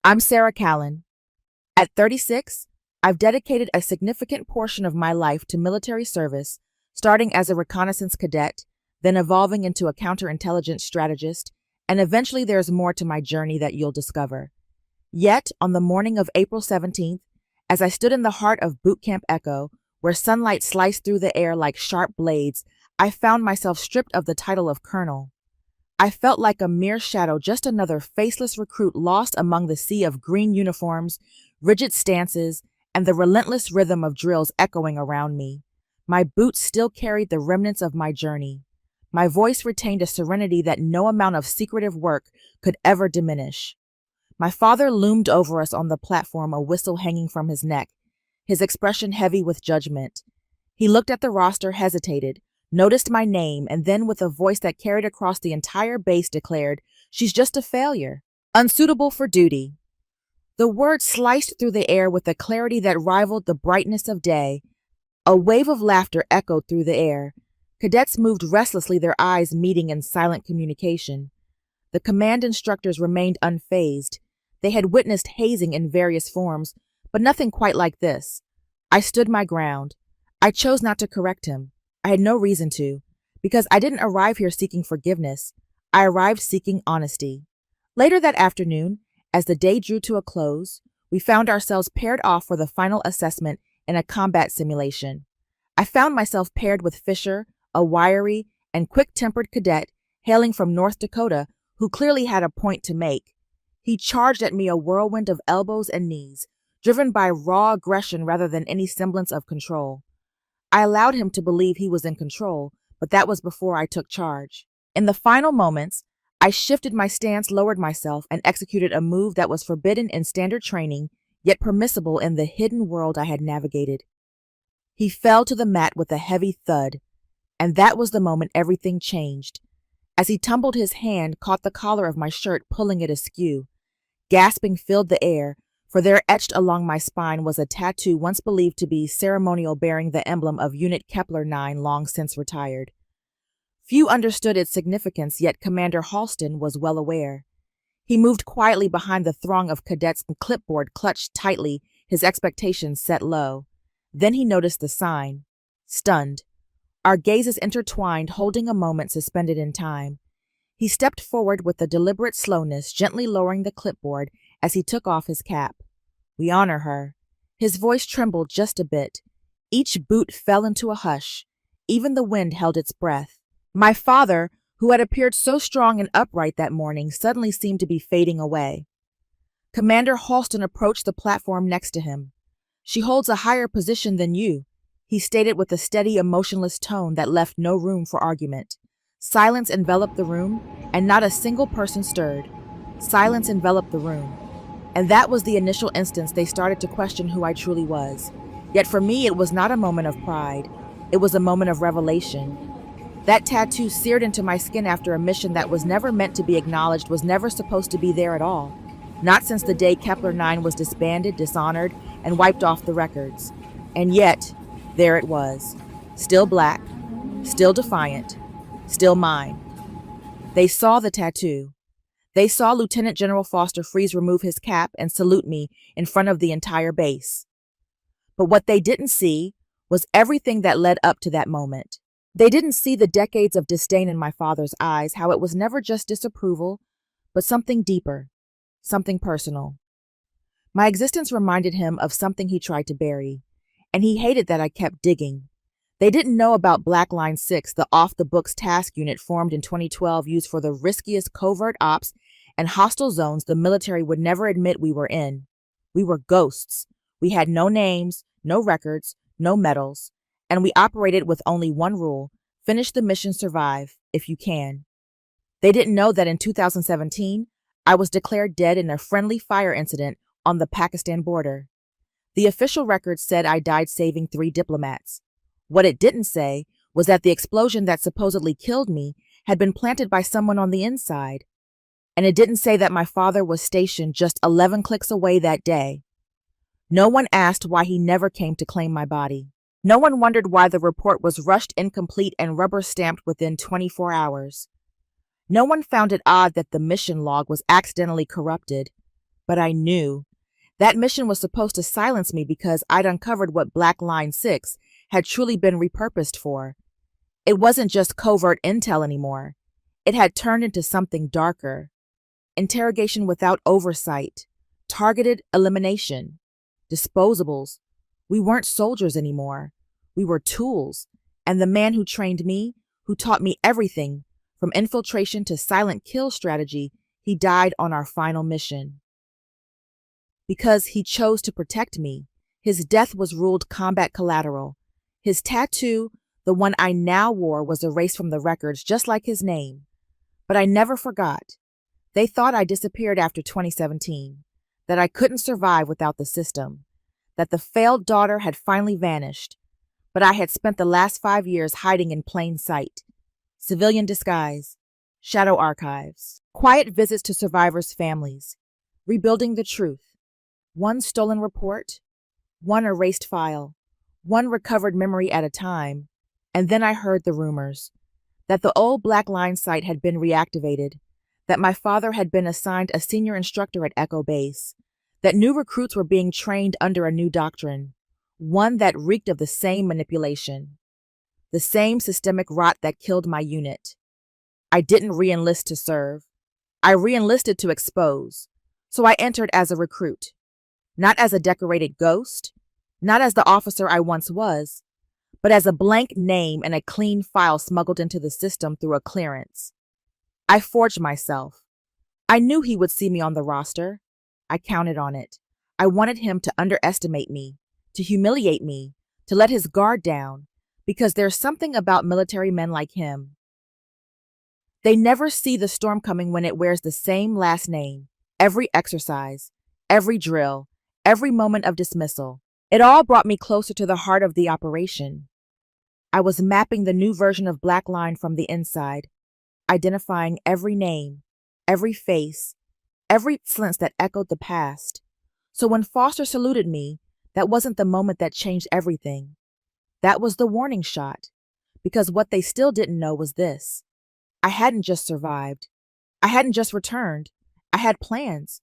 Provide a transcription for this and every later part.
I'm Sarah Callan. At 36, I've dedicated a significant portion of my life to military service, starting as a reconnaissance cadet, then evolving into a counterintelligence strategist, and eventually there's more to my journey that you'll discover. Yet, on the morning of April 17th, as I stood in the heart of Bootcamp Echo, where sunlight sliced through the air like sharp blades, I found myself stripped of the title of colonel. I felt like a mere shadow, just another faceless recruit lost among the sea of green uniforms, rigid stances, and the relentless rhythm of drills echoing around me. My boots still carried the remnants of my journey. My voice retained a serenity that no amount of secretive work could ever diminish. My father loomed over us on the platform, a whistle hanging from his neck, his expression heavy with judgment. He looked at the roster, hesitated, noticed my name, and then with a voice that carried across the entire base declared, "She's just a failure, unsuitable for duty." The word sliced through the air with a clarity that rivaled the brightness of day. A wave of laughter echoed through the air. Cadets moved restlessly, their eyes meeting in silent communication. The command instructors remained unfazed. They had witnessed hazing in various forms, but nothing quite like this. I stood my ground. I chose not to correct him. I had no reason to, because I didn't arrive here seeking forgiveness. I arrived seeking honesty. Later that afternoon, as the day drew to a close, we found ourselves paired off for the final assessment in a combat simulation. I found myself paired with Fisher, a wiry and quick-tempered cadet hailing from North Dakota who clearly had a point to make. He charged at me, a whirlwind of elbows and knees, driven by raw aggression rather than any semblance of control. I allowed him to believe he was in control, but that was before I took charge. In the final moments, I shifted my stance, lowered myself, and executed a move that was forbidden in standard training, yet permissible in the hidden world I had navigated. He fell to the mat with a heavy thud, and that was the moment everything changed. As he tumbled, his hand caught the collar of my shirt, pulling it askew. Gasping filled the air, for there etched along my spine was a tattoo once believed to be ceremonial, bearing the emblem of Unit Kepler 9, long since retired. Few understood its significance, yet Commander Halston was well aware. He moved quietly behind the throng of cadets, and clipboard clutched tightly, his expectations set low. Then he noticed the sign. Stunned, our gazes intertwined, holding a moment suspended in time. He stepped forward with a deliberate slowness, gently lowering the clipboard as he took off his cap. "We honor her." His voice trembled just a bit. Each boot fell into a hush. Even the wind held its breath. My father, who had appeared so strong and upright that morning, suddenly seemed to be fading away. Commander Halston approached the platform next to him. "She holds a higher position than you," he stated with a steady, emotionless tone that left no room for argument. Silence enveloped the room, and not a single person stirred. Silence enveloped the room. And that was the initial instance they started to question who I truly was. Yet for me, it was not a moment of pride. It was a moment of revelation. That tattoo seared into my skin after a mission that was never meant to be acknowledged, was never supposed to be there at all. Not since the day Kepler 9 was disbanded, dishonored, and wiped off the records. And yet, there it was. Still black, still defiant, still mine. They saw the tattoo. They saw Lieutenant General Foster Freeze remove his cap and salute me in front of the entire base. But what they didn't see was everything that led up to that moment. They didn't see the decades of disdain in my father's eyes, how it was never just disapproval, but something deeper, something personal. My existence reminded him of something he tried to bury, and he hated that I kept digging. They didn't know about Black Line 6, the off-the-books task unit formed in 2012 used for the riskiest covert ops and hostile zones the military would never admit we were in. We were ghosts. We had no names, no records, no medals, and we operated with only one rule: finish the mission, survive, if you can. They didn't know that in 2017, I was declared dead in a friendly fire incident on the Pakistan border. The official record said I died saving 3 diplomats. What it didn't say was that the explosion that supposedly killed me had been planted by someone on the inside. And it didn't say that my father was stationed just 11 clicks away that day. No one asked why he never came to claim my body. No one wondered why the report was rushed, incomplete, and rubber-stamped within 24 hours. No one found it odd that the mission log was accidentally corrupted. But I knew that mission was supposed to silence me because I'd uncovered what Black Line 6 had truly been repurposed for. It wasn't just covert intel anymore. It had turned into something darker. Interrogation without oversight, targeted elimination, disposables. We weren't soldiers anymore. We were tools. And the man who trained me, who taught me everything, from infiltration to silent kill strategy, he died on our final mission. Because he chose to protect me, his death was ruled combat collateral. His tattoo, the one I now wore, was erased from the records, just like his name. But I never forgot. They thought I disappeared after 2017, that I couldn't survive without the system, that the failed daughter had finally vanished. But I had spent the last 5 years hiding in plain sight. Civilian disguise, shadow archives, quiet visits to survivors' families, rebuilding the truth. One stolen report, one erased file, one recovered memory at a time. And then I heard the rumors that the old Black Line site had been reactivated, that my father had been assigned a senior instructor at Echo Base, that new recruits were being trained under a new doctrine, one that reeked of the same manipulation, the same systemic rot that killed my unit. I didn't re-enlist to serve. I re-enlisted to expose. So I entered as a recruit, not as a decorated ghost, not as the officer I once was, but as a blank name and a clean file smuggled into the system through a clearance. I forged myself. I knew he would see me on the roster. I counted on it. I wanted him to underestimate me, to humiliate me, to let his guard down, because there's something about military men like him. They never see the storm coming when it wears the same last name, every exercise, every drill, every moment of dismissal. It all brought me closer to the heart of the operation. I was mapping the new version of Black Line from the inside, identifying every name, every face, every silence that echoed the past. So when Foster saluted me, that wasn't the moment that changed everything. That was the warning shot, because what they still didn't know was this. I hadn't just survived. I hadn't just returned. I had plans.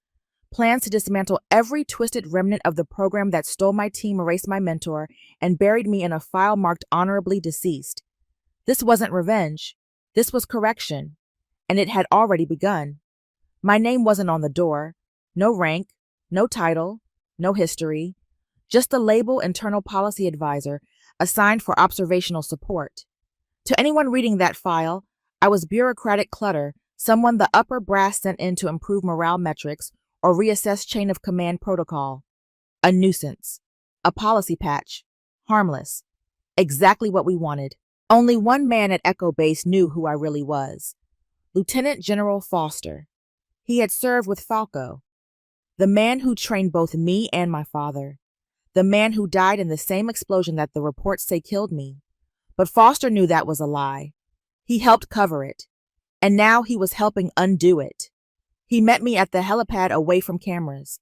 Plans to dismantle every twisted remnant of the program that stole my team, erased my mentor, and buried me in a file marked honorably deceased. This wasn't revenge. This was correction. And it had already begun. My name wasn't on the door. No rank, no title, no history. Just the label internal policy advisor, assigned for observational support. To anyone reading that file, I was bureaucratic clutter, someone the upper brass sent in to improve morale metrics or reassess chain of command protocol. A nuisance. A policy patch. Harmless. Exactly what we wanted. Only one man at Echo Base knew who I really was. Lieutenant General Foster. He had served with Falco. The man who trained both me and my father. The man who died in the same explosion that the reports say killed me. But Foster knew that was a lie. He helped cover it. And now he was helping undo it. He met me at the helipad away from cameras.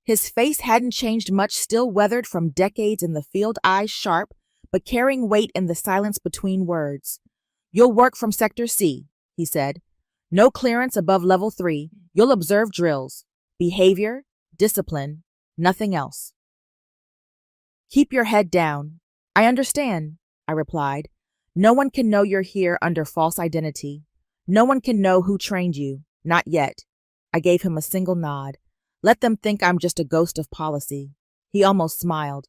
His face hadn't changed much, still weathered from decades in the field, eyes sharp, but carrying weight in the silence between words. "You'll work from Sector C," he said. "No clearance above level 3. You'll observe drills. Behavior, discipline, nothing else. Keep your head down." "I understand," I replied. "No one can know you're here under false identity. No one can know who trained you. Not yet." I gave him a single nod. "Let them think I'm just a ghost of policy." He almost smiled.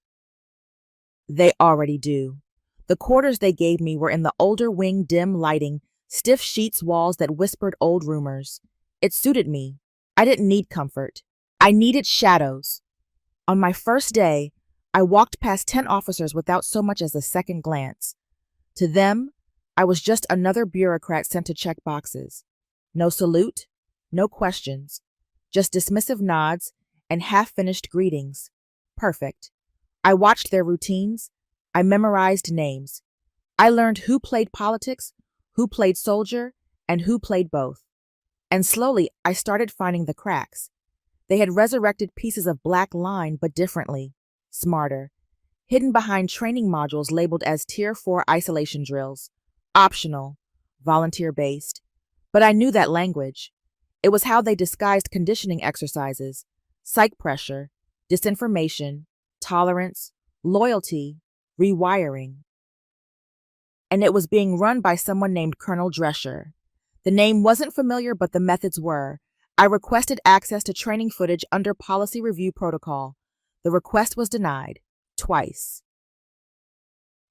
"They already do." The quarters they gave me were in the older wing, dim lighting, stiff sheets, walls that whispered old rumors. It suited me. I didn't need comfort. I needed shadows. On my first day, I walked past 10 officers without so much as a second glance. To them, I was just another bureaucrat sent to check boxes. No salute, no questions, just dismissive nods and half-finished greetings. Perfect. I watched their routines. I memorized names. I learned who played politics, who played soldier, and who played both. And slowly, I started finding the cracks. They had resurrected pieces of Black Line, but differently, smarter, hidden behind training modules labeled as Tier 4 isolation drills, optional, volunteer-based. But I knew that language. It was how they disguised conditioning exercises, psych pressure, disinformation, tolerance, loyalty, rewiring. And it was being run by someone named Colonel Drescher. The name wasn't familiar, but the methods were. I requested access to training footage under policy review protocol. The request was denied, twice.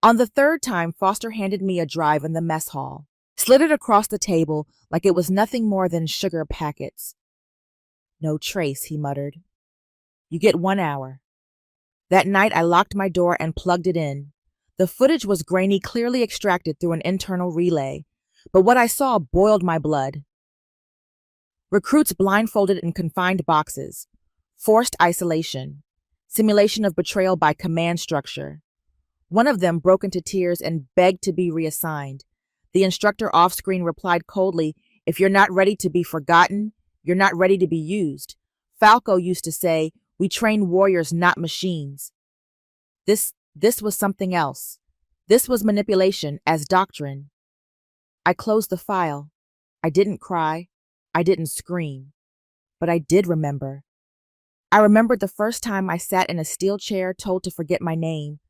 On the third time, Foster handed me a drive in the mess hall, slid it across the table like it was nothing more than sugar packets. "No trace," he muttered. "You get 1 hour." That night, I locked my door and plugged it in. The footage was grainy, clearly extracted through an internal relay, but what I saw boiled my blood. Recruits blindfolded in confined boxes, forced isolation, simulation of betrayal by command structure. One of them broke into tears and begged to be reassigned. The instructor off-screen replied coldly, "If you're not ready to be forgotten, you're not ready to be used. Falco used to say, 'We train warriors, not machines.'" This was something else. This was manipulation as doctrine. I closed the file. I didn't cry. I didn't scream. But I did remember. I remembered the first time I sat in a steel chair told to forget my name.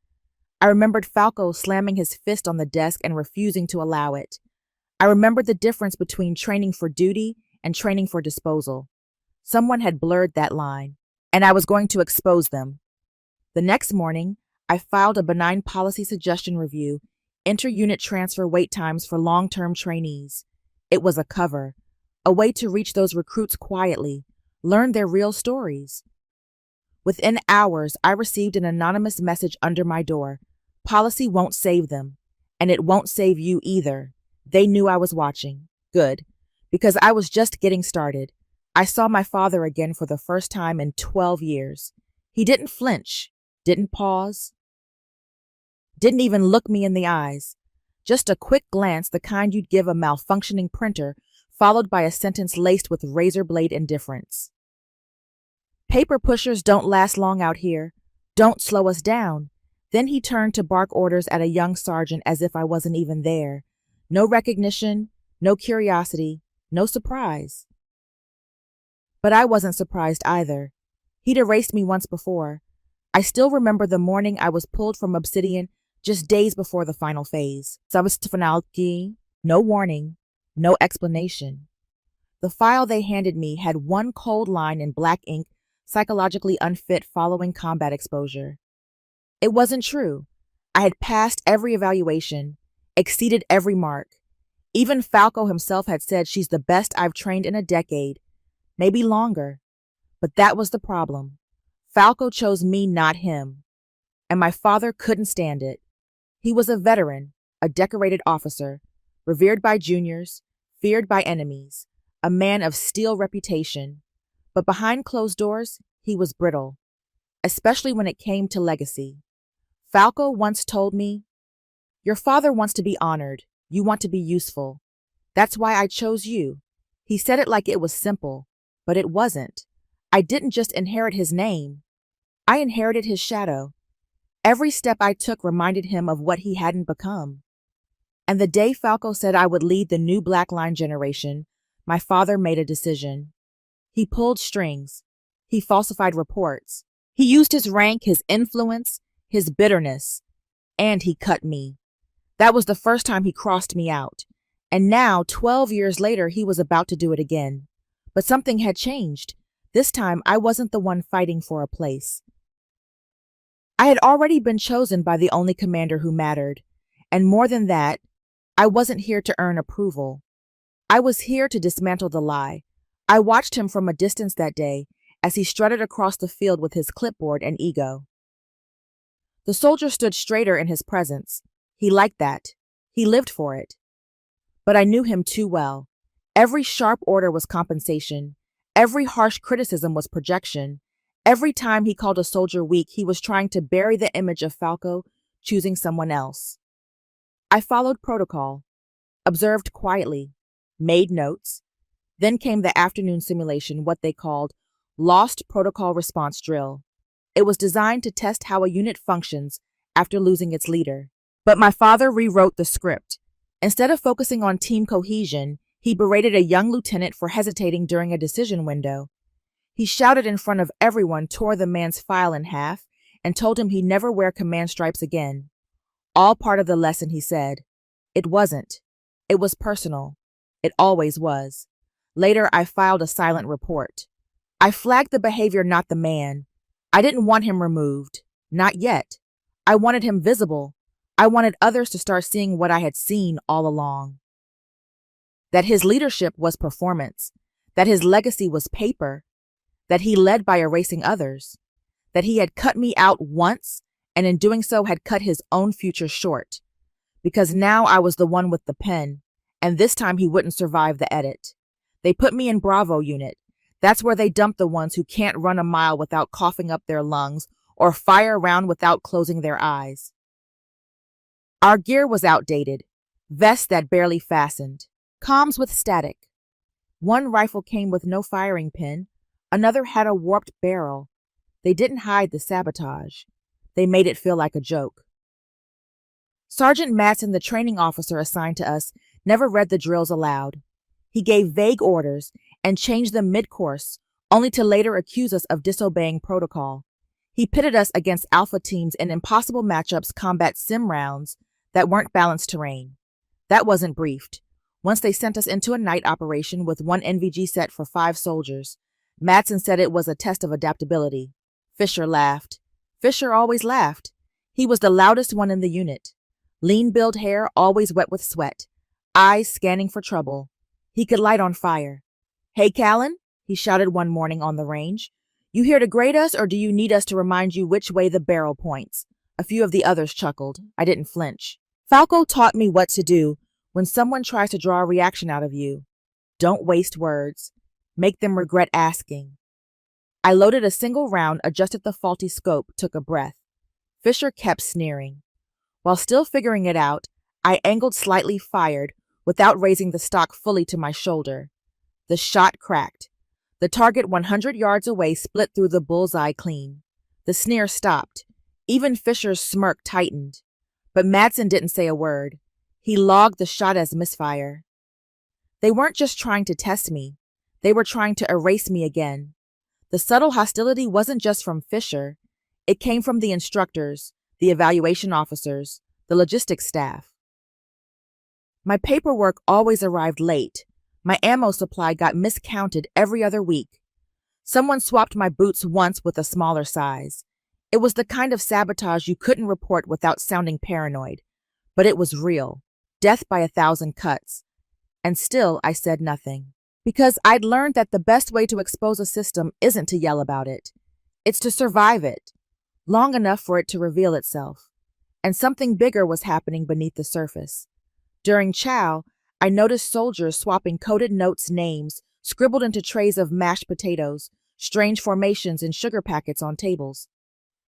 I remembered Falco slamming his fist on the desk and refusing to allow it. I remembered the difference between training for duty and training for disposal. Someone had blurred that line, and I was going to expose them. The next morning, I filed a benign policy suggestion review, inter-unit transfer wait times for long-term trainees. It was a cover, a way to reach those recruits quietly, learn their real stories. Within hours, I received an anonymous message under my door. "Policy won't save them, and it won't save you either." They knew I was watching. Good, because I was just getting started. I saw my father again for the first time in 12 years. He didn't flinch, didn't pause, didn't even look me in the eyes. Just a quick glance, the kind you'd give a malfunctioning printer, followed by a sentence laced with razor blade indifference. "Paper pushers don't last long out here. Don't slow us down." Then he turned to bark orders at a young sergeant as if I wasn't even there. No recognition, no curiosity, no surprise. But I wasn't surprised either. He'd erased me once before. I still remember the morning I was pulled from Obsidian just days before the final phase. Sabotage, no warning, no explanation. The file they handed me had one cold line in black ink, psychologically unfit following combat exposure. It wasn't true. I had passed every evaluation, exceeded every mark. Even Falco himself had said she's the best I've trained in a decade, maybe longer. But that was the problem. Falco chose me, not him. And my father couldn't stand it. He was a veteran, a decorated officer, revered by juniors, feared by enemies, a man of steel reputation. But behind closed doors, he was brittle, especially when it came to legacy. Falco once told me, "Your father wants to be honored. You want to be useful. That's why I chose you." He said it like it was simple, but it wasn't. I didn't just inherit his name. I inherited his shadow. Every step I took reminded him of what he hadn't become. And the day Falco said I would lead the new Black Line generation, my father made a decision. He pulled strings. He falsified reports. He used his rank, his influence, his bitterness, and he cut me. That was the first time he crossed me out. And now, 12 years later, he was about to do it again. But something had changed. This time, I wasn't the one fighting for a place. I had already been chosen by the only commander who mattered. And more than that, I wasn't here to earn approval. I was here to dismantle the lie. I watched him from a distance that day as he strutted across the field with his clipboard and ego. The soldier stood straighter in his presence. He liked that. He lived for it. But I knew him too well. Every sharp order was compensation. Every harsh criticism was projection. Every time he called a soldier weak, he was trying to bury the image of Falco choosing someone else. I followed protocol, observed quietly, made notes. Then came the afternoon simulation, what they called Lost Protocol Response Drill. It was designed to test how a unit functions after losing its leader. But my father rewrote the script. Instead of focusing on team cohesion, he berated a young lieutenant for hesitating during a decision window. He shouted in front of everyone, tore the man's file in half, and told him he'd never wear command stripes again. All part of the lesson, he said. It wasn't. It was personal. It always was. Later, I filed a silent report. I flagged the behavior, not the man. I didn't want him removed. Not yet. I wanted him visible. I wanted others to start seeing what I had seen all along. That his leadership was performance. That his legacy was paper. That he led by erasing others. That he had cut me out once, and in doing so had cut his own future short. Because now I was the one with the pen, and this time he wouldn't survive the edit. They put me in Bravo unit. That's where they dump the ones who can't run a mile without coughing up their lungs or fire a round without closing their eyes. Our gear was outdated. Vests that barely fastened. Comms with static. One rifle came with no firing pin. Another had a warped barrel. They didn't hide the sabotage. They made it feel like a joke. Sergeant Matson, the training officer assigned to us, never read the drills aloud. He gave vague orders and changed them mid-course, only to later accuse us of disobeying protocol. He pitted us against alpha teams in impossible matchups, combat sim rounds that weren't balanced terrain. That wasn't briefed. Once they sent us into a night operation with one NVG set for 5 soldiers. Matson said it was a test of adaptability. Fisher laughed. Fisher always laughed. He was the loudest one in the unit. Lean-built hair, always wet with sweat. Eyes scanning for trouble. He could light on fire. "Hey, Callan," he shouted one morning on the range. "You here to grade us, or do you need us to remind you which way the barrel points?" A few of the others chuckled. I didn't flinch. Falco taught me what to do when someone tries to draw a reaction out of you. Don't waste words. Make them regret asking. I loaded a single round, adjusted the faulty scope, took a breath. Fisher kept sneering. While still figuring it out, I angled slightly, fired, without raising the stock fully to my shoulder. The shot cracked. The target 100 yards away split through the bullseye clean. The sneer stopped. Even Fisher's smirk tightened. But Matson didn't say a word. He logged the shot as misfire. They weren't just trying to test me. They were trying to erase me again. The subtle hostility wasn't just from Fisher. It came from the instructors, the evaluation officers, the logistics staff. My paperwork always arrived late. My ammo supply got miscounted every other week. Someone swapped my boots once with a smaller size. It was the kind of sabotage you couldn't report without sounding paranoid. But it was real. Death by 1,000 cuts. And still, I said nothing. Because I'd learned that the best way to expose a system isn't to yell about it. It's to survive it. Long enough for it to reveal itself. And something bigger was happening beneath the surface. During chow, I noticed soldiers swapping coded notes, names, scribbled into trays of mashed potatoes, strange formations and sugar packets on tables.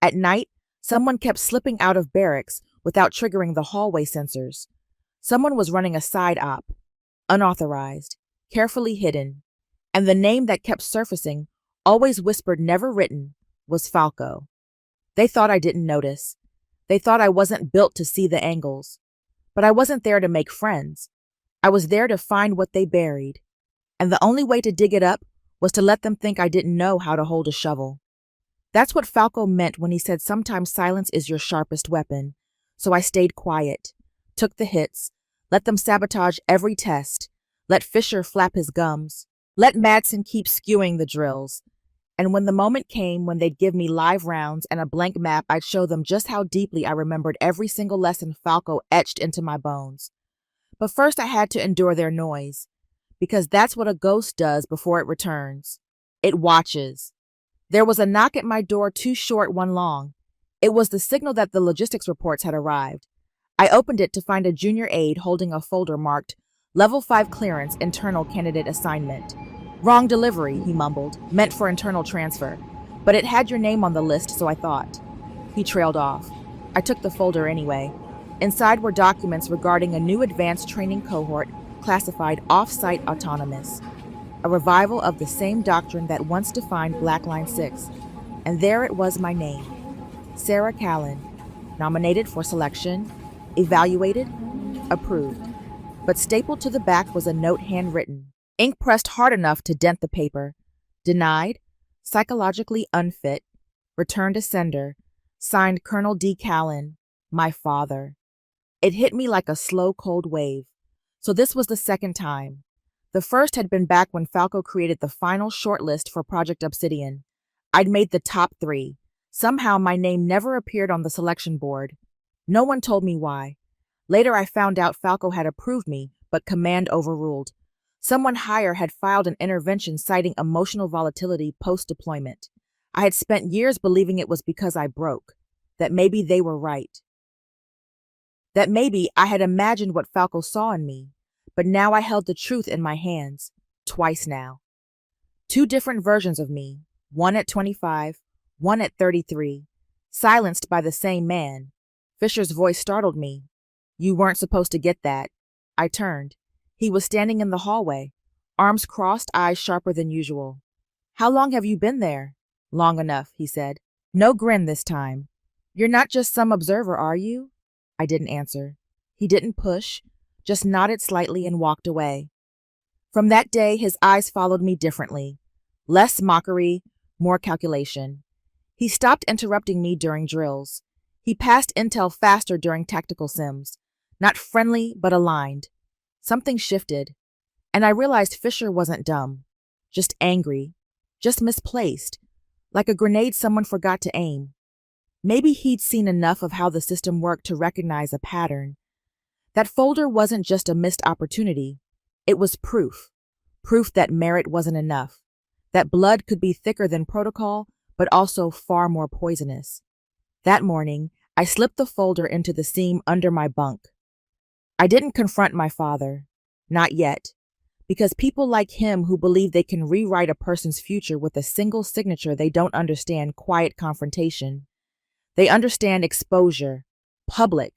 At night, someone kept slipping out of barracks without triggering the hallway sensors. Someone was running a side op, unauthorized, carefully hidden, and the name that kept surfacing, always whispered, never written, was Falco. They thought I didn't notice. They thought I wasn't built to see the angles. But I wasn't there to make friends. I was there to find what they buried. And the only way to dig it up was to let them think I didn't know how to hold a shovel. That's what Falco meant when he said sometimes silence is your sharpest weapon. So I stayed quiet, took the hits, let them sabotage every test, let Fisher flap his gums, let Matson keep skewing the drills. And when the moment came when they'd give me live rounds and a blank map, I'd show them just how deeply I remembered every single lesson Falco etched into my bones. But first I had to endure their noise, because that's what a ghost does before it returns. It watches. There was a knock at my door, 2 short, 1 long. It was the signal that the logistics reports had arrived. I opened it to find a junior aide holding a folder marked Level 5 Clearance, Internal Candidate Assignment. Wrong delivery, he mumbled, meant for internal transfer. But it had your name on the list, so I thought. He trailed off. I took the folder anyway. Inside were documents regarding a new advanced training cohort classified off-site autonomous. A revival of the same doctrine that once defined Black Line 6. And there it was, my name. Sarah Callan. Nominated for selection. Evaluated. Approved. But stapled to the back was a note handwritten. Ink pressed hard enough to dent the paper. Denied. psychologically unfit, return to sender, signed Colonel D. Callan, my father. It hit me like a slow, cold wave. So this was the second time. The first had been back when Falco created the final shortlist for Project Obsidian. I'd made the top 3. Somehow my name never appeared on the selection board. No one told me why. Later I found out Falco had approved me, but command overruled. Someone higher had filed an intervention citing emotional volatility post-deployment. I had spent years believing it was because I broke, that maybe they were right. That maybe I had imagined what Falco saw in me, but now I held the truth in my hands, twice now. 2 different versions of me, one at 25, one at 33, silenced by the same man. Fisher's voice startled me. You weren't supposed to get that. I turned. He was standing in the hallway, arms crossed, eyes sharper than usual. How long have you been there? Long enough, he said. No grin this time. You're not just some observer, are you? I didn't answer. He didn't push, just nodded slightly and walked away. From that day, his eyes followed me differently. Less mockery, more calculation. He stopped interrupting me during drills. He passed intel faster during tactical sims. Not friendly, but aligned. Something shifted, and I realized Fisher wasn't dumb. Just angry. Just misplaced. Like a grenade someone forgot to aim. Maybe he'd seen enough of how the system worked to recognize a pattern. That folder wasn't just a missed opportunity. It was proof. Proof that merit wasn't enough. That blood could be thicker than protocol, but also far more poisonous. That morning, I slipped the folder into the seam under my bunk. I didn't confront my father. Not yet. Because people like him who believe they can rewrite a person's future with a single signature, they don't understand quiet confrontation. They understand exposure, public,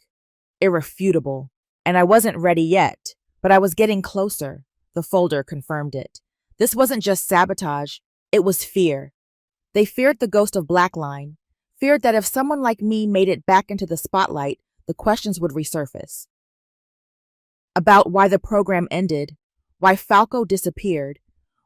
irrefutable. And I wasn't ready yet, but I was getting closer. The folder confirmed it. This wasn't just sabotage, it was fear. They feared the ghost of Blackline, feared that if someone like me made it back into the spotlight, the questions would resurface. About why the program ended, why Falco disappeared,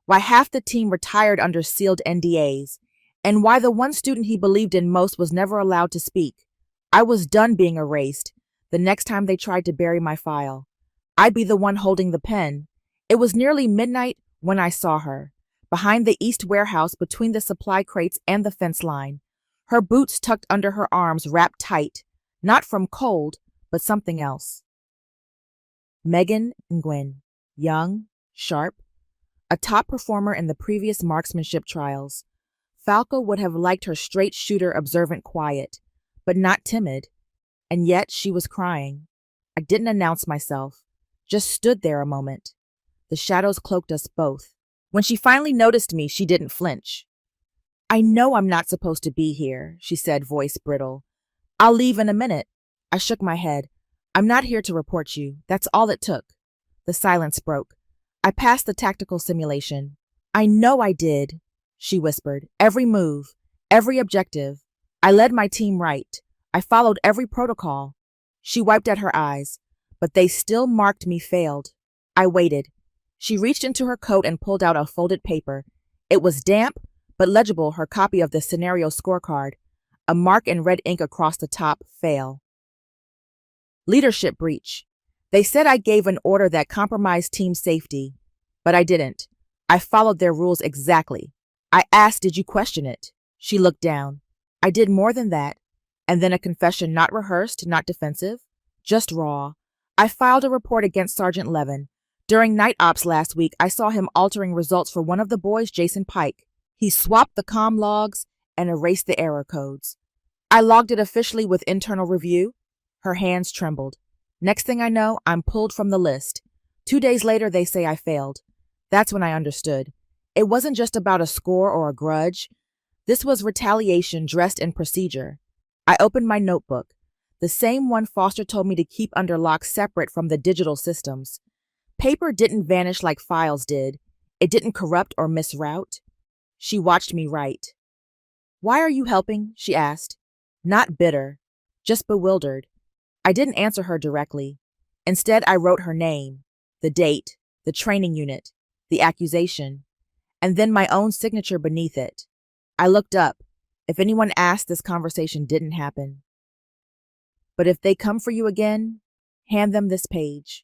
why half the team retired under sealed NDAs, and why the one student he believed in most was never allowed to speak. I was done being erased. The next time they tried to bury my file, I'd be the one holding the pen. It was nearly midnight when I saw her, behind the east warehouse between the supply crates and the fence line, her boots tucked under her arms wrapped tight, not from cold, but something else. Megan Nguyen, young, sharp, a top performer in the previous marksmanship trials. Falco would have liked her straight shooter, observant, quiet, but not timid. And yet she was crying. I didn't announce myself, just stood there a moment. The shadows cloaked us both. When she finally noticed me, she didn't flinch. I know I'm not supposed to be here, she said, voice brittle. I'll leave in a minute. I shook my head. I'm not here to report you. That's all it took. The silence broke. I passed the tactical simulation. I know I did, she whispered. Every move, every objective. I led my team right. I followed every protocol. She wiped at her eyes, but they still marked me failed. I waited. She reached into her coat and pulled out a folded paper. It was damp, but legible, her copy of the scenario scorecard. A mark in red ink across the top, fail. Leadership breach. They said I gave an order that compromised team safety, but I didn't. I followed their rules exactly. I asked, did you question it? She looked down. I did more than that. And then a confession not rehearsed, not defensive, just raw. I filed a report against Sergeant Levin. During night ops last week, I saw him altering results for one of the boys, Jason Pike. He swapped the comm logs and erased the error codes. I logged it officially with internal review. Her hands trembled. Next thing I know, I'm pulled from the list. 2 days later, they say I failed. That's when I understood. It wasn't just about a score or a grudge. This was retaliation dressed in procedure. I opened my notebook, the same one Foster told me to keep under lock separate from the digital systems. Paper didn't vanish like files did. It didn't corrupt or misroute. She watched me write. Why are you helping? She asked. Not bitter, just bewildered. I didn't answer her directly. Instead, I wrote her name, the date, the training unit, the accusation, and then my own signature beneath it. I looked up. If anyone asked, this conversation didn't happen. But if they come for you again, hand them this page.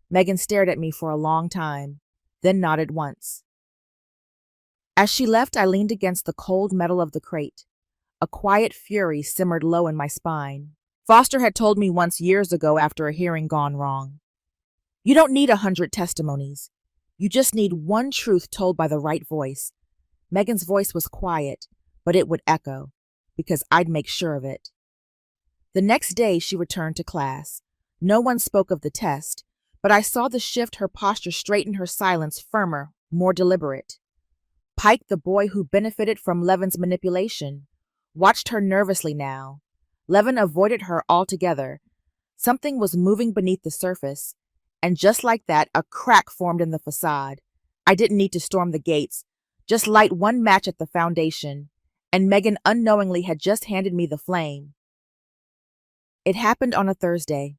Megan stared at me for a long time, then nodded once. As she left, I leaned against the cold metal of the crate. A quiet fury simmered low in my spine. Foster had told me once years ago after a hearing gone wrong. You don't need 100 testimonies. You just need one truth told by the right voice. Megan's voice was quiet, but it would echo, because I'd make sure of it. The next day, she returned to class. No one spoke of the test, but I saw the shift. Her posture straightened, her silence firmer, more deliberate. Pike, the boy who benefited from Levin's manipulation, watched her nervously now. Levin avoided her altogether. Something was moving beneath the surface, and just like that, a crack formed in the facade. I didn't need to storm the gates, just light one match at the foundation, and Megan unknowingly had just handed me the flame. It happened on a Thursday,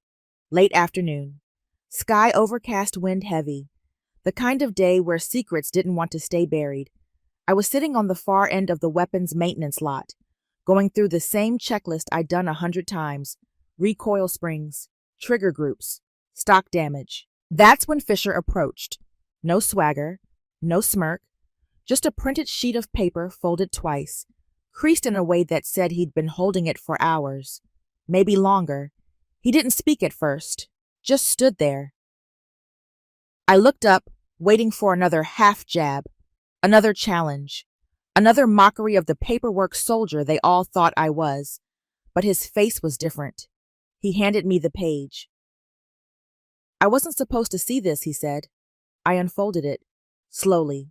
late afternoon. Sky overcast, wind heavy. The kind of day where secrets didn't want to stay buried. I was sitting on the far end of the weapons maintenance lot, going through the same checklist I'd done 100 times. Recoil springs, trigger groups, stock damage. That's when Fisher approached. No swagger, no smirk, just a printed sheet of paper folded twice, creased in a way that said he'd been holding it for hours, maybe longer. He didn't speak at first, just stood there. I looked up, waiting for another half jab, another challenge, another mockery of the paperwork soldier they all thought I was. But his face was different. He handed me the page. I wasn't supposed to see this, he said. I unfolded it, slowly,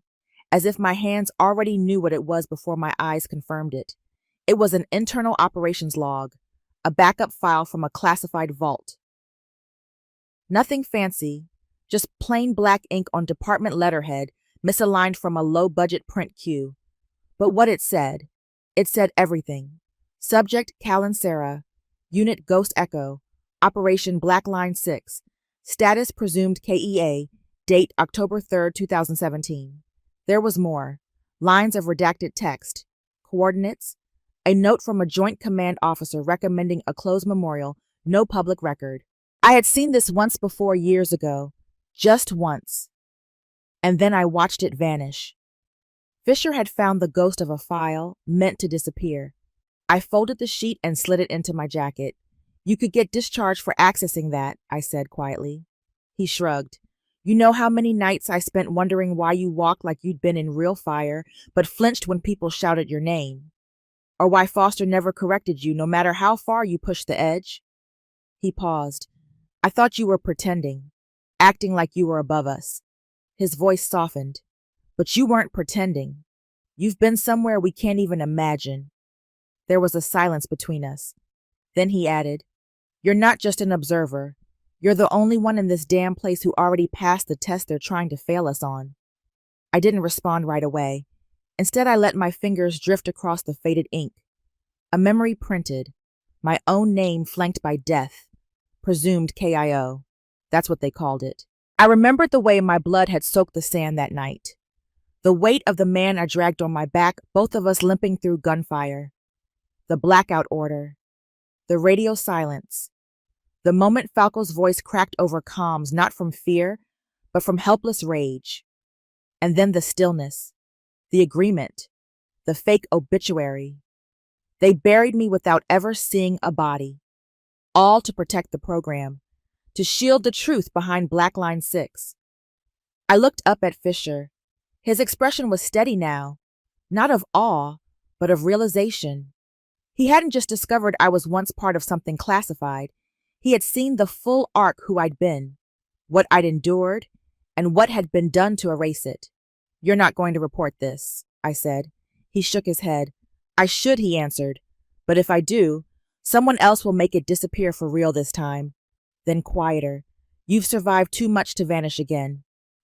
as if my hands already knew what it was before my eyes confirmed it. It was an internal operations log, a backup file from a classified vault. Nothing fancy, just plain black ink on department letterhead, misaligned from a low-budget print queue. But what it said everything. Subject, Callan Sarah. Unit, Ghost Echo. Operation Black Line 6. Status, presumed KEA. Date, October 3rd, 2017. There was more. Lines of redacted text. Coordinates. A note from a Joint Command officer recommending a closed memorial, no public record. I had seen this once before years ago. Just once. And then I watched it vanish. Fisher had found the ghost of a file meant to disappear. I folded the sheet and slid it into my jacket. You could get discharged for accessing that, I said quietly. He shrugged. You know how many nights I spent wondering why you walked like you'd been in real fire, but flinched when people shouted your name? Or why Foster never corrected you, no matter how far you pushed the edge? He paused. I thought you were pretending, acting like you were above us. His voice softened. But you weren't pretending. You've been somewhere we can't even imagine. There was a silence between us. Then he added, You're not just an observer. You're the only one in this damn place who already passed the test they're trying to fail us on. I didn't respond right away. Instead, I let my fingers drift across the faded ink. A memory printed. My own name flanked by death. Presumed KIO. That's what they called it. I remembered the way my blood had soaked the sand that night. The weight of the man I dragged on my back, both of us limping through gunfire. The blackout order. The radio silence. The moment Falco's voice cracked over comms, not from fear, but from helpless rage. And then the stillness. The agreement. The fake obituary. They buried me without ever seeing a body. All to protect the program. To shield the truth behind Black Line 6. I looked up at Fisher. His expression was steady now, not of awe, but of realization. He hadn't just discovered I was once part of something classified. He had seen the full arc who I'd been, what I'd endured, and what had been done to erase it. You're not going to report this, I said. He shook his head. I should, he answered. But if I do, someone else will make it disappear for real this time. Then quieter. You've survived too much to vanish again.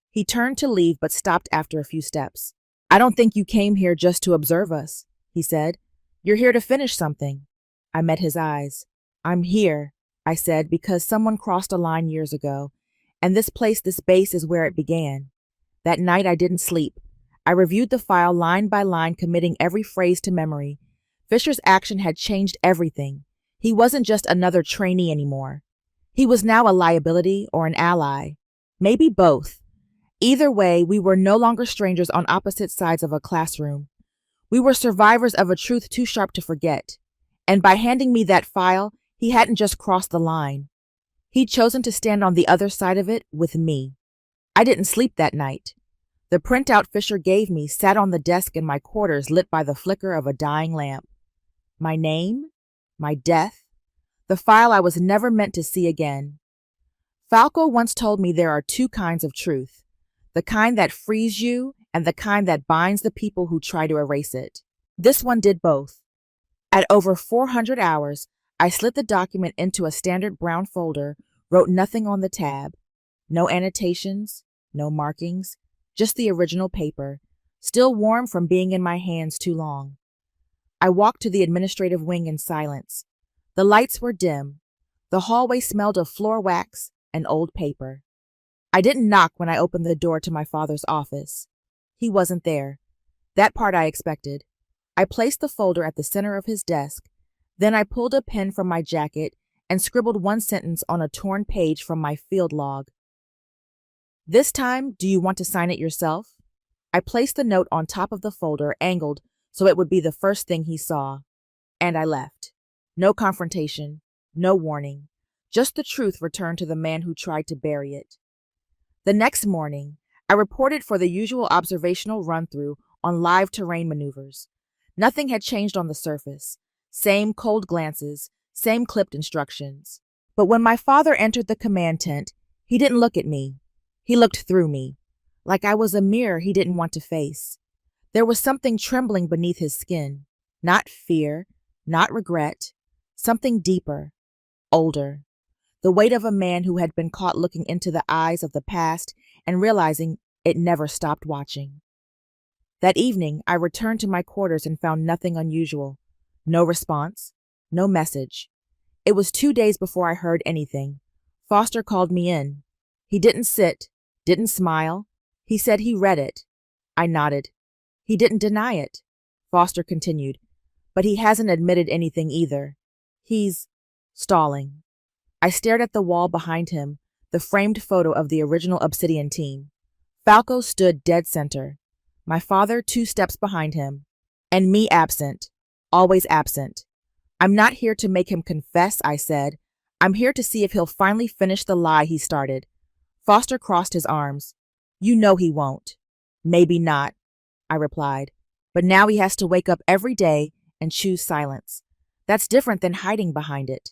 He turned to leave but stopped after a few steps. I don't think you came here just to observe us, he said. You're here to finish something. I met his eyes. I'm here, I said, because someone crossed a line years ago, and this place, this base is where it began. That night I didn't sleep. I reviewed the file line by line, committing every phrase to memory. Fisher's action had changed everything. He wasn't just another trainee anymore. He was now a liability or an ally. Maybe both. Either way, we were no longer strangers on opposite sides of a classroom. We were survivors of a truth too sharp to forget. And by handing me that file, he hadn't just crossed the line. He'd chosen to stand on the other side of it with me. I didn't sleep that night. The printout Fisher gave me sat on the desk in my quarters, lit by the flicker of a dying lamp. My name, my death, the file I was never meant to see again. Falco once told me there are two kinds of truth, the kind that frees you and the kind that binds the people who try to erase it. This one did both. At over 400 hours, I slid the document into a standard brown folder, wrote nothing on the tab. No annotations, no markings, just the original paper, still warm from being in my hands too long. I walked to the administrative wing in silence. The lights were dim. The hallway smelled of floor wax and old paper. I didn't knock when I opened the door to my father's office. He wasn't there. That part I expected. I placed the folder at the center of his desk. Then I pulled a pen from my jacket and scribbled one sentence on a torn page from my field log. This time, do you want to sign it yourself? I placed the note on top of the folder, angled so it would be the first thing he saw. And I left. No confrontation, no warning. Just the truth returned to the man who tried to bury it. The next morning, I reported for the usual observational run-through on live terrain maneuvers. Nothing had changed on the surface. Same cold glances, same clipped instructions. But when my father entered the command tent, he didn't look at me. He looked through me, like I was a mirror he didn't want to face. There was something trembling beneath his skin. Not fear, not regret. Something deeper, older. The weight of a man who had been caught looking into the eyes of the past and realizing it never stopped watching. That evening, I returned to my quarters and found nothing unusual. No response, no message. It was 2 days before I heard anything. Foster called me in. He didn't sit, didn't smile. He said he read it. I nodded. He didn't deny it. Foster continued. But he hasn't admitted anything either. He's stalling. I stared at the wall behind him, the framed photo of the original Obsidian team. Falco stood dead center. My father 2 steps behind him. And me absent. Always absent. I'm not here to make him confess, I said. I'm here to see if he'll finally finish the lie he started. Foster crossed his arms. You know he won't. Maybe not, I replied. But now he has to wake up every day and choose silence. That's different than hiding behind it.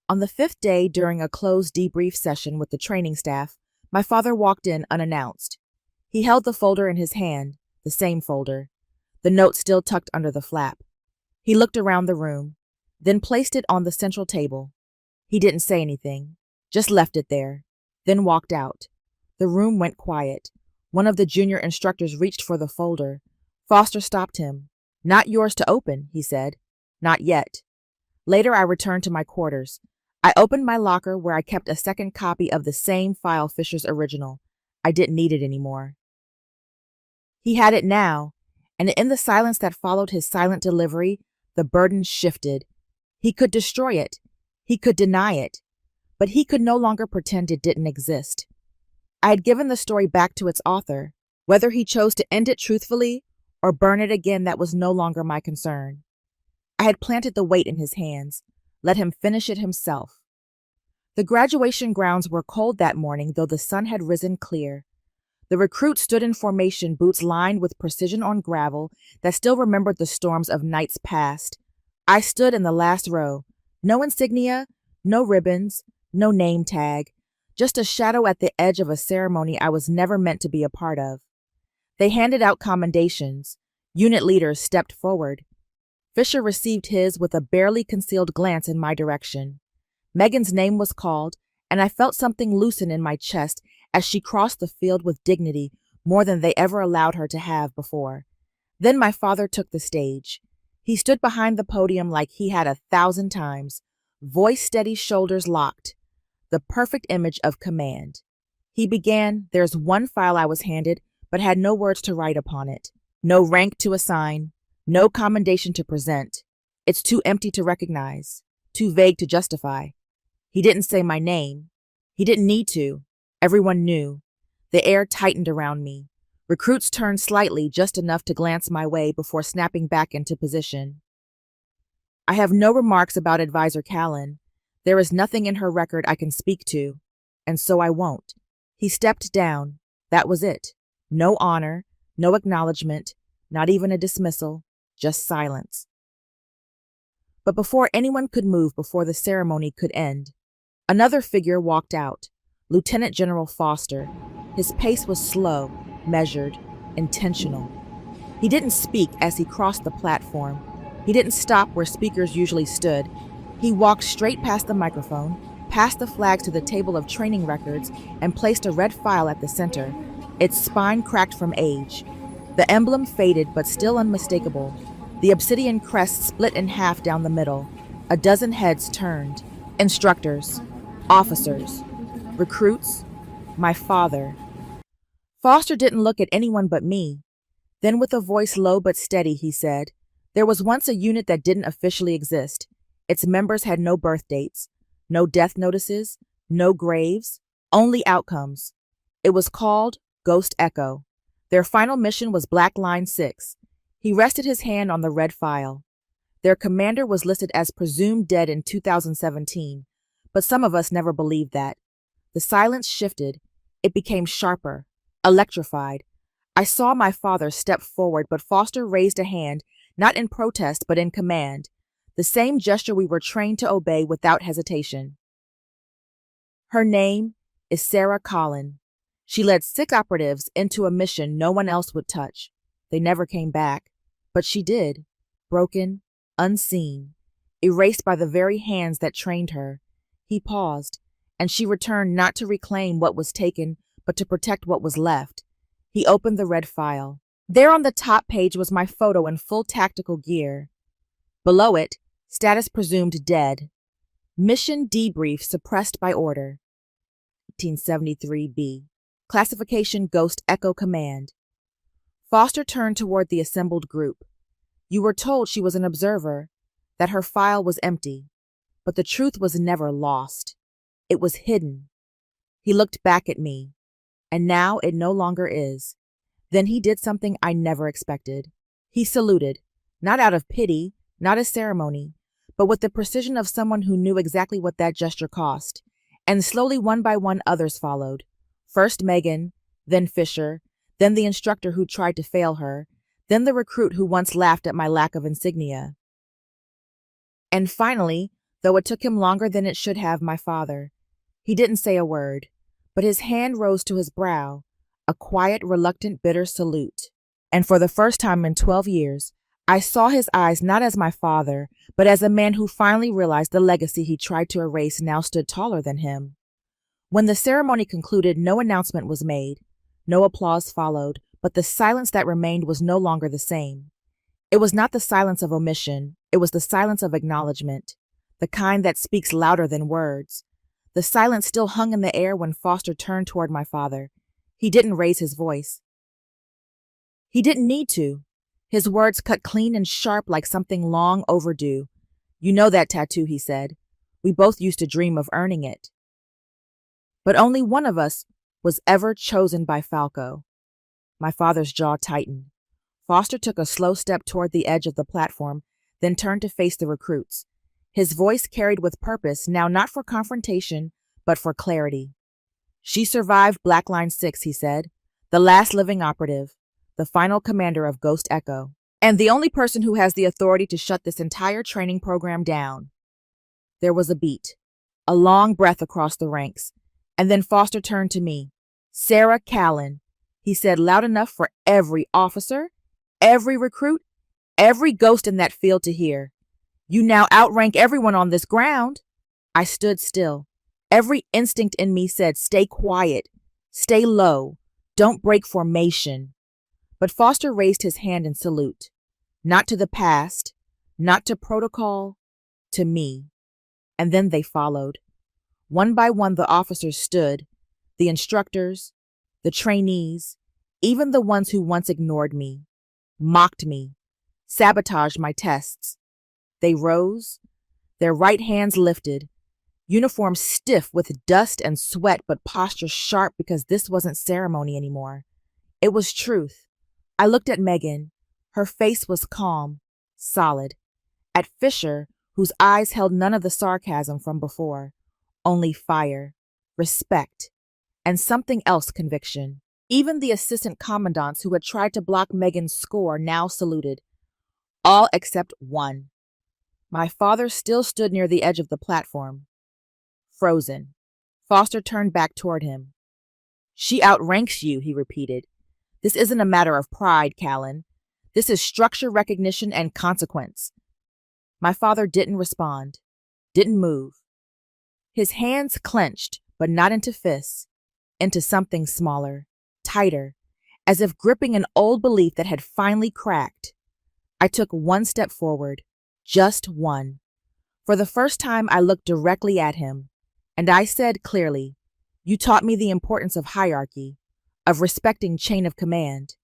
On the 5th day, during a closed debrief session with the training staff, my father walked in unannounced. He held the folder in his hand, the same folder, the note still tucked under the flap. He looked around the room, then placed it on the central table. He didn't say anything, just left it there, then walked out. The room went quiet. One of the junior instructors reached for the folder. Foster stopped him. Not yours to open, he said. Not yet. Later, I returned to my quarters. I opened my locker where I kept a second copy of the same file, Fisher's original. I didn't need it anymore. He had it now, and in the silence that followed his silent delivery, the burden shifted. He could destroy it. He could deny it. But he could no longer pretend it didn't exist. I had given the story back to its author. Whether he chose to end it truthfully or burn it again, that was no longer my concern. I had planted the weight in his hands. Let him finish it himself. The graduation grounds were cold that morning, though the sun had risen clear. The recruits stood in formation, boots lined with precision on gravel that still remembered the storms of nights past. I stood in the last row. No insignia, no ribbons, no name tag, just a shadow at the edge of a ceremony I was never meant to be a part of. They handed out commendations. Unit leaders stepped forward. Fisher received his with a barely concealed glance in my direction. Megan's name was called, and I felt something loosen in my chest as she crossed the field with dignity, more than they ever allowed her to have before. Then my father took the stage. He stood behind the podium like he had 1,000 times, voice steady, shoulders locked, the perfect image of command. He began, "There's one file I was handed, but had no words to write upon it, no rank to assign, no commendation to present. It's too empty to recognize, too vague to justify. He didn't say my name. He didn't need to. Everyone knew. The air tightened around me. Recruits turned slightly, just enough to glance my way before snapping back into position. I have no remarks about Advisor Callan. There is nothing in her record I can speak to, and so I won't. He stepped down. That was it. No honor, no acknowledgement, not even a dismissal, just silence. But before anyone could move, before the ceremony could end, another figure walked out, Lieutenant General Foster. His pace was slow, measured, intentional. He didn't speak as he crossed the platform. He didn't stop where speakers usually stood. He walked straight past the microphone, past the flags to the table of training records, and placed a red file at the center, its spine cracked from age. The emblem faded but still unmistakable. The obsidian crest split in half down the middle. A dozen heads turned. Instructors, officers, recruits, my father. Foster didn't look at anyone but me. Then with a voice low but steady, he said, "There was once a unit that didn't officially exist. Its members had no birth dates, no death notices, no graves, only outcomes. It was called Ghost Echo. Their final mission was Black Line 6. He rested his hand on the red file. Their commander was listed as presumed dead in 2017, but some of us never believed that. The silence shifted. It became sharper, electrified. I saw my father step forward, but Foster raised a hand, not in protest, but in command, the same gesture we were trained to obey without hesitation. Her name is Sarah Collin. She led 6 operatives into a mission no one else would touch. They never came back, but she did, broken, unseen, erased by the very hands that trained her. He paused, and she returned not to reclaim what was taken, but to protect what was left. He opened the red file. There on the top page was my photo in full tactical gear. Below it, status presumed dead. Mission debrief suppressed by order. 1873B. Classification Ghost Echo Command. Foster turned toward the assembled group. You were told she was an observer, that her file was empty, but the truth was never lost. It was hidden. He looked back at me, and now it no longer is. Then he did something I never expected. He saluted, not out of pity, not as ceremony, but with the precision of someone who knew exactly what that gesture cost. And slowly, one by one, others followed. First Megan, then Fisher, then the instructor who tried to fail her, then the recruit who once laughed at my lack of insignia. And finally, though it took him longer than it should have, my father. He didn't say a word, but his hand rose to his brow, a quiet, reluctant, bitter salute. And for the first time in 12 years, I saw his eyes not as my father, but as a man who finally realized the legacy he tried to erase now stood taller than him. When the ceremony concluded, no announcement was made, no applause followed, but the silence that remained was no longer the same. It was not the silence of omission, it was the silence of acknowledgement, the kind that speaks louder than words. The silence still hung in the air when Foster turned toward my father. He didn't raise his voice. He didn't need to. His words cut clean and sharp like something long overdue. You know that tattoo, he said. We both used to dream of earning it. But only one of us was ever chosen by Falco. My father's jaw tightened. Foster took a slow step toward the edge of the platform, then turned to face the recruits. His voice carried with purpose, now not for confrontation, but for clarity. She survived Black Line 6, he said, the last living operative, the final commander of Ghost Echo, and the only person who has the authority to shut this entire training program down. There was a beat, a long breath across the ranks, and then Foster turned to me. Sarah Callan, he said loud enough for every officer, every recruit, every ghost in that field to hear. You now outrank everyone on this ground. I stood still. Every instinct in me said, stay quiet, stay low, don't break formation. But Foster raised his hand in salute. Not to the past, not to protocol, to me. And then they followed. One by one the officers stood, the instructors, the trainees, even the ones who once ignored me, mocked me, sabotaged my tests. They rose, their right hands lifted, uniforms stiff with dust and sweat, but posture sharp because this wasn't ceremony anymore. It was truth. I looked at Megan. Her face was calm, solid. At Fisher, whose eyes held none of the sarcasm from before, only fire, respect, and something else, conviction. Even the assistant commandants who had tried to block Megan's score now saluted. All except one. My father still stood near the edge of the platform. Frozen. Foster turned back toward him. She outranks you, he repeated. This isn't a matter of pride, Callan. This is structure, recognition, and consequence. My father didn't respond, didn't move. His hands clenched, but not into fists, into something smaller, tighter, as if gripping an old belief that had finally cracked. I took one step forward, just one. For the first time, I looked directly at him, and I said clearly, "You taught me the importance of hierarchy, of respecting chain of command.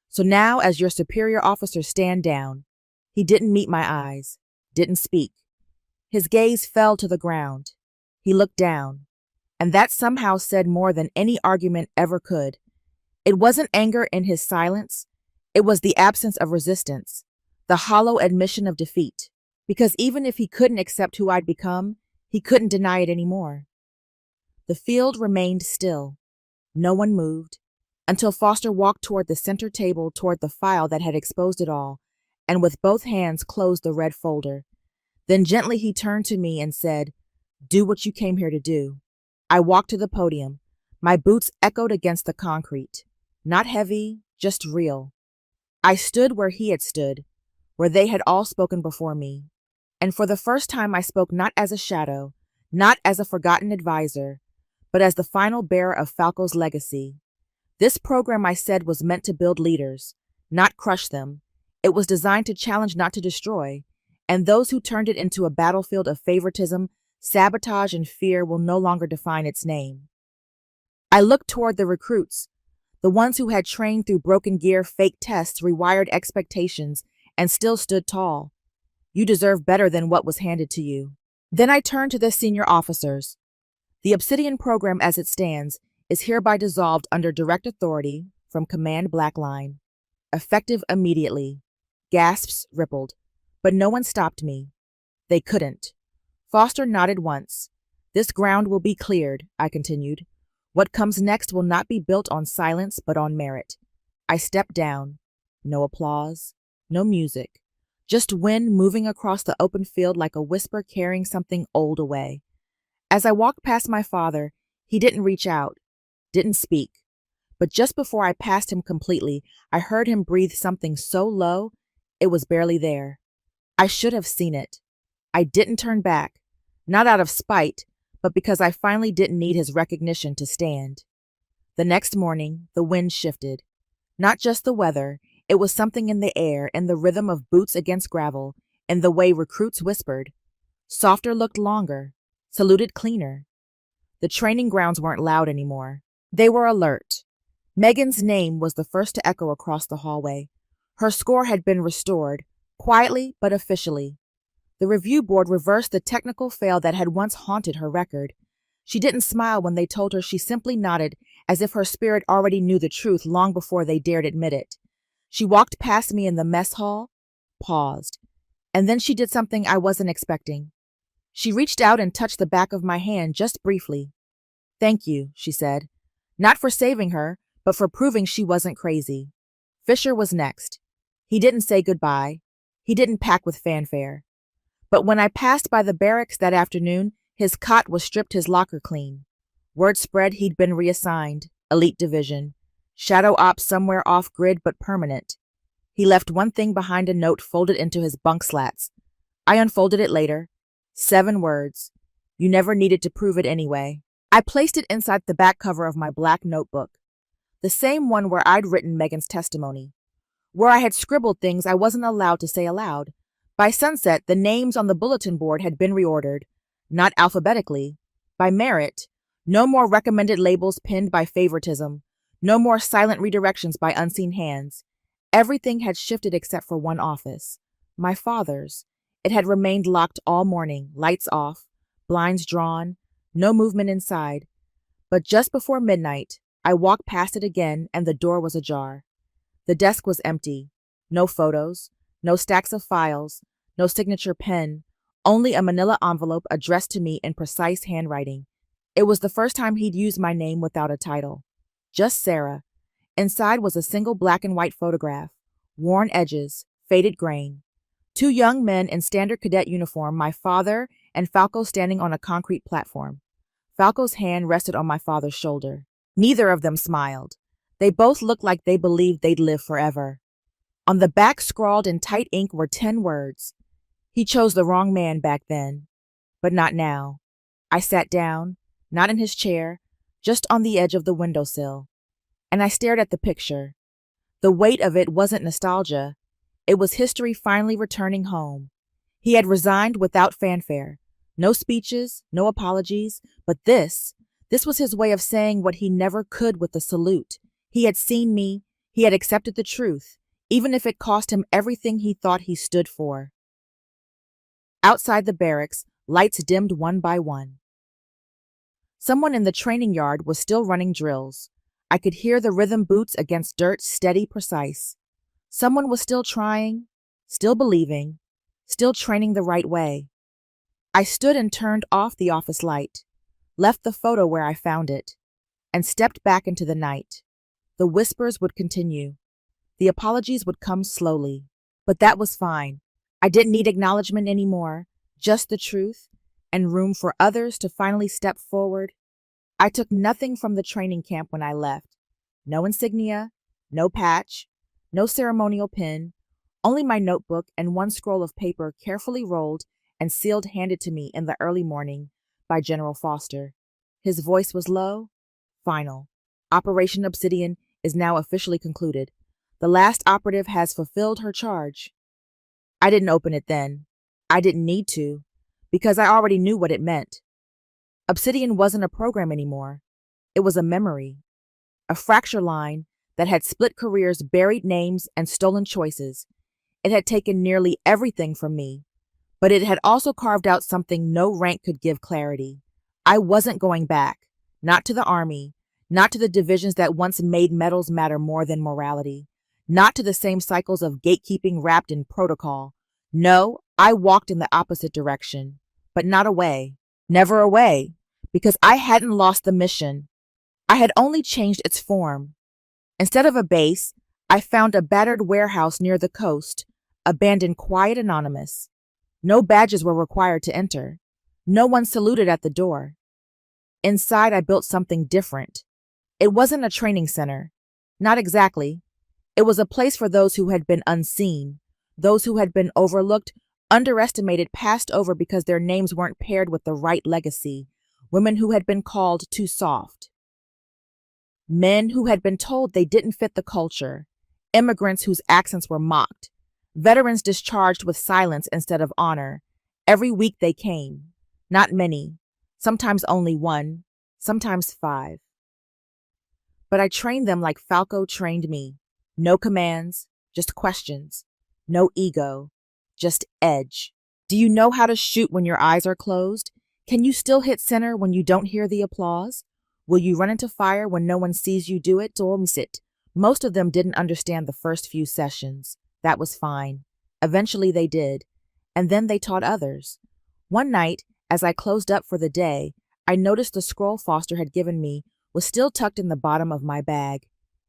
So now, as your superior officer, stand down." He didn't meet my eyes, didn't speak. His gaze fell to the ground. He looked down, and that somehow said more than any argument ever could. It wasn't anger in his silence. It was the absence of resistance, the hollow admission of defeat. Because even if he couldn't accept who I'd become, he couldn't deny it anymore. The field remained still. No one moved, until Foster walked toward the center table, toward the file that had exposed it all, and with both hands closed the red folder. Then gently he turned to me and said, "Do what you came here to do." I walked to the podium. My boots echoed against the concrete. Not heavy, just real. I stood where he had stood, where they had all spoken before me. And for the first time I spoke not as a shadow, not as a forgotten advisor, but as the final bearer of Falco's legacy. This program, I said, was meant to build leaders, not crush them. It was designed to challenge, not to destroy. And those who turned it into a battlefield of favoritism, sabotage, and fear will no longer define its name. I looked toward the recruits, the ones who had trained through broken gear, fake tests, rewired expectations, and still stood tall. You deserve better than what was handed to you. Then I turned to the senior officers. The Obsidian program as it stands is hereby dissolved under direct authority from Command Blackline. Effective immediately. Gasps rippled, but no one stopped me. They couldn't. Foster nodded once. This ground will be cleared, I continued. What comes next will not be built on silence, but on merit. I stepped down. No applause, no music. Just wind moving across the open field like a whisper carrying something old away. As I walked past my father, he didn't reach out, didn't speak. But just before I passed him completely, I heard him breathe something so low, it was barely there. I should have seen it. I didn't turn back, not out of spite, but because I finally didn't need his recognition to stand. The next morning, the wind shifted. Not just the weather, it was something in the air, in the rhythm of boots against gravel, in the way recruits whispered. Softer looked longer, saluted cleaner. The training grounds weren't loud anymore. They were alert. Megan's name was the first to echo across the hallway. Her score had been restored, quietly but officially. The review board reversed the technical fail that had once haunted her record. She didn't smile when they told her. She simply nodded, as if her spirit already knew the truth long before they dared admit it. She walked past me in the mess hall, paused, and then she did something I wasn't expecting. She reached out and touched the back of my hand just briefly. "Thank you," she said. Not for saving her, but for proving she wasn't crazy. Fisher was next. He didn't say goodbye. He didn't pack with fanfare. But when I passed by the barracks that afternoon, his cot was stripped, his locker clean. Word spread he'd been reassigned, elite division. Shadow ops somewhere off-grid but permanent. He left one thing behind, a note folded into his bunk slats. I unfolded it later. 7 words. You never needed to prove it anyway. I placed it inside the back cover of my black notebook. The same one where I'd written Megan's testimony. Where I had scribbled things I wasn't allowed to say aloud. By sunset, the names on the bulletin board had been reordered. Not alphabetically. By merit. No more recommended labels pinned by favoritism. No more silent redirections by unseen hands. Everything had shifted except for one office. My father's. It had remained locked all morning, lights off, blinds drawn, no movement inside. But just before midnight, I walked past it again and the door was ajar. The desk was empty. No photos, no stacks of files, no signature pen, only a manila envelope addressed to me in precise handwriting. It was the first time he'd used my name without a title. Just Sarah. Inside was a single black and white photograph, worn edges, faded grain. Two young men in standard cadet uniform, my father and Falco standing on a concrete platform. Falco's hand rested on my father's shoulder. Neither of them smiled. They both looked like they believed they'd live forever. On the back, scrawled in tight ink, were 10 words. He chose the wrong man back then, but not now. I sat down, not in his chair, just on the edge of the windowsill, and I stared at the picture. The weight of it wasn't nostalgia. It was history finally returning home. He had resigned without fanfare. No speeches, no apologies, but this was his way of saying what he never could with a salute. He had seen me, he had accepted the truth, even if it cost him everything he thought he stood for. Outside the barracks, lights dimmed one by one. Someone in the training yard was still running drills. I could hear the rhythm boots against dirt, steady, precise. Someone was still trying, still believing, still training the right way. I stood and turned off the office light, left the photo where I found it, and stepped back into the night. The whispers would continue. The apologies would come slowly, but that was fine. I didn't need acknowledgement anymore, just the truth, and room for others to finally step forward. I took nothing from the training camp when I left. No insignia, no patch, no ceremonial pin, only my notebook and one scroll of paper carefully rolled and sealed handed to me in the early morning by General Foster. His voice was low, final. Operation Obsidian is now officially concluded. The last operative has fulfilled her charge. I didn't open it then. I didn't need to, because I already knew what it meant. Obsidian wasn't a program anymore. It was a memory, a fracture line that had split careers, buried names, and stolen choices. It had taken nearly everything from me, but it had also carved out something no rank could give clarity. I wasn't going back, not to the Army, not to the divisions that once made medals matter more than morality, not to the same cycles of gatekeeping wrapped in protocol. No, I walked in the opposite direction, but not away, never away, because I hadn't lost the mission. I had only changed its form. Instead of a base, I found a battered warehouse near the coast, abandoned, quiet, anonymous. No badges were required to enter. No one saluted at the door. Inside, I built something different. It wasn't a training center. Not exactly. It was a place for those who had been unseen, those who had been overlooked, underestimated, passed over because their names weren't paired with the right legacy, women who had been called too soft, men who had been told they didn't fit the culture, immigrants whose accents were mocked, veterans discharged with silence instead of honor. Every week they came, not many, sometimes only one, sometimes 5. But I trained them like Falco trained me. No commands, just questions. No ego, just edge. Do you know how to shoot when your eyes are closed? Can you still hit center when you don't hear the applause? Will you run into fire when no one sees you do it? Most of them didn't understand the first few sessions. That was fine. Eventually they did, and then they taught others. One night, as I closed up for the day, I noticed the scroll Foster had given me was still tucked in the bottom of my bag.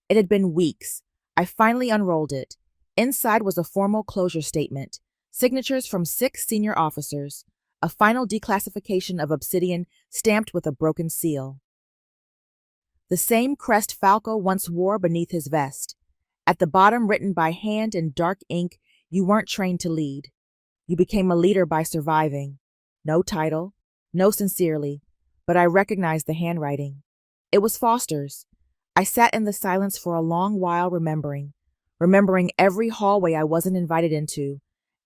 It had been weeks. I finally unrolled it. Inside was a formal closure statement, signatures from 6 senior officers, a final declassification of Obsidian stamped with a broken seal. The same crest Falco once wore beneath his vest. At the bottom, written by hand in dark ink, you weren't trained to lead. You became a leader by surviving. No title, no sincerely, but I recognized the handwriting. It was Foster's. I sat in the silence for a long while remembering every hallway I wasn't invited into,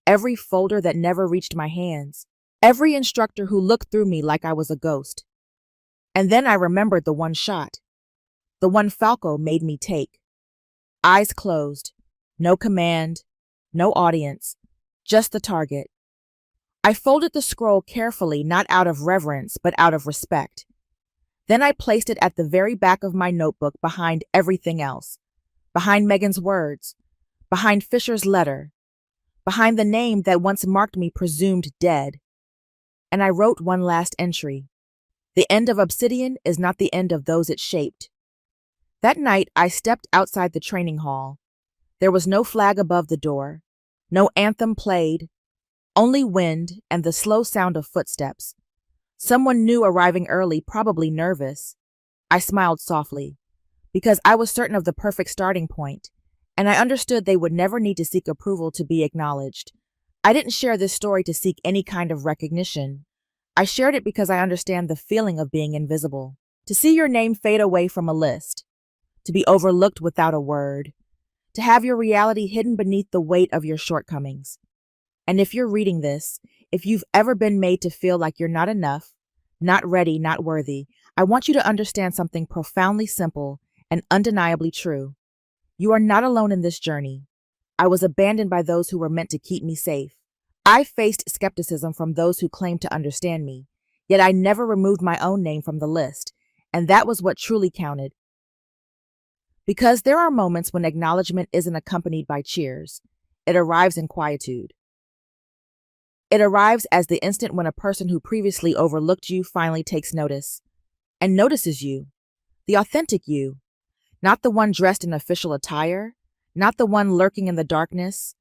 every folder that never reached my hands, every instructor who looked through me like I was a ghost. And then I remembered the one shot. the one Falco made me take. Eyes closed, no command, no audience, just the target. I folded the scroll carefully, not out of reverence, but out of respect. Then I placed it at the very back of my notebook behind everything else. Behind Megan's words, behind Fisher's letter, behind the name that once marked me presumed dead. And I wrote one last entry. The end of Obsidian is not the end of those it shaped. That night, I stepped outside the training hall. There was no flag above the door, no anthem played, only wind and the slow sound of footsteps. Someone new arriving early, probably nervous. I smiled softly, because I was certain of the perfect starting point, and I understood they would never need to seek approval to be acknowledged. I didn't share this story to seek any kind of recognition. I shared it because I understand the feeling of being invisible. To see your name fade away from a list, to be overlooked without a word, to have your reality hidden beneath the weight of your shortcomings. And if you're reading this, if you've ever been made to feel like you're not enough, not ready, not worthy, I want you to understand something profoundly simple and undeniably true. You are not alone in this journey. I was abandoned by those who were meant to keep me safe. I faced skepticism from those who claimed to understand me, yet I never removed my own name from the list, and that was what truly counted. Because there are moments when acknowledgement isn't accompanied by cheers. It arrives in quietude. It arrives as the instant when a person who previously overlooked you finally takes notice, and notices you, the authentic you, not the one dressed in official attire, not the one lurking in the darkness,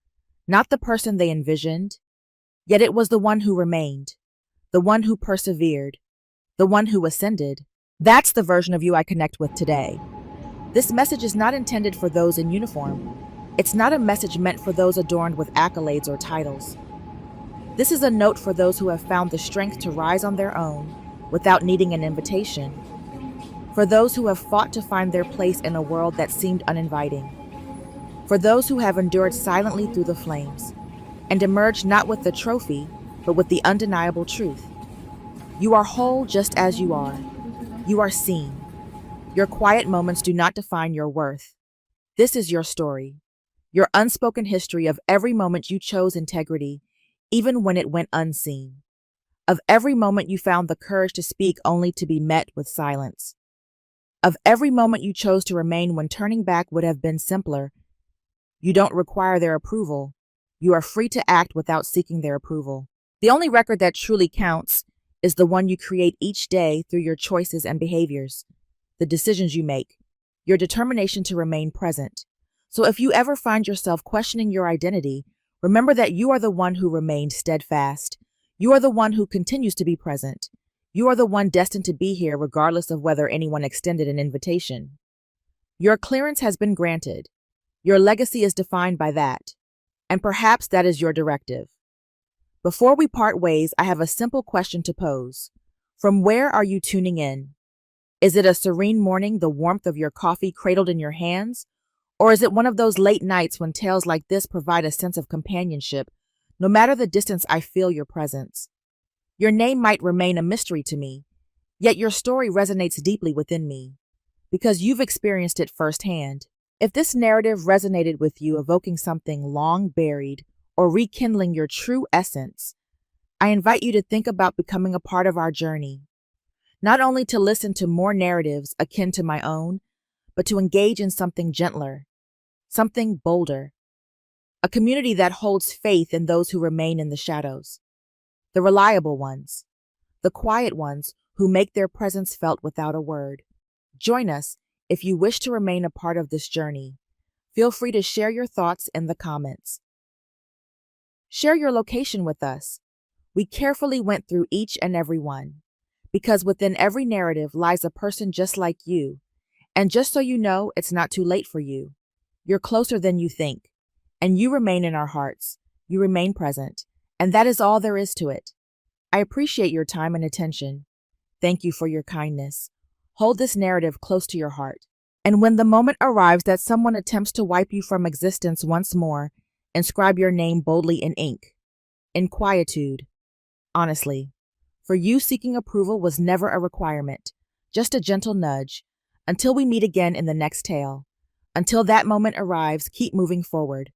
not the person they envisioned, yet it was the one who remained, the one who persevered, the one who ascended. That's the version of you I connect with today. This message is not intended for those in uniform. It's not a message meant for those adorned with accolades or titles. This is a note for those who have found the strength to rise on their own without needing an invitation. For those who have fought to find their place in a world that seemed uninviting. For those who have endured silently through the flames and emerged not with the trophy, but with the undeniable truth. You are whole just as you are. You are seen. Your quiet moments do not define your worth. This is your story, your unspoken history of every moment you chose integrity, even when it went unseen. Of every moment you found the courage to speak only to be met with silence. Of every moment you chose to remain when turning back would have been simpler. You don't require their approval. You are free to act without seeking their approval. The only record that truly counts is the one you create each day through your choices and behaviors, the decisions you make, your determination to remain present. So if you ever find yourself questioning your identity, remember that you are the one who remained steadfast. You are the one who continues to be present. You are the one destined to be here regardless of whether anyone extended an invitation. Your clearance has been granted. Your legacy is defined by that. And perhaps that is your directive. Before we part ways, I have a simple question to pose. From where are you tuning in? Is it a serene morning, the warmth of your coffee cradled in your hands? Or is it one of those late nights when tales like this provide a sense of companionship? No matter the distance, I feel your presence. Your name might remain a mystery to me, yet your story resonates deeply within me, because you've experienced it firsthand. If this narrative resonated with you, evoking something long buried or rekindling your true essence, I invite you to think about becoming a part of our journey. Not only to listen to more narratives akin to my own, but to engage in something gentler, something bolder. A community that holds faith in those who remain in the shadows. The reliable ones, the quiet ones who make their presence felt without a word. Join us if you wish to remain a part of this journey. Feel free to share your thoughts in the comments. Share your location with us. We carefully went through each and every one, because within every narrative lies a person just like you. And just so you know, it's not too late for you. You're closer than you think, and you remain in our hearts. You remain present, and that is all there is to it. I appreciate your time and attention. Thank you for your kindness. Hold this narrative close to your heart. And when the moment arrives that someone attempts to wipe you from existence once more, inscribe your name boldly in ink, in quietude. Honestly, for you, seeking approval was never a requirement, just a gentle nudge, Until we meet again in the next tale. Until that moment arrives, keep moving forward.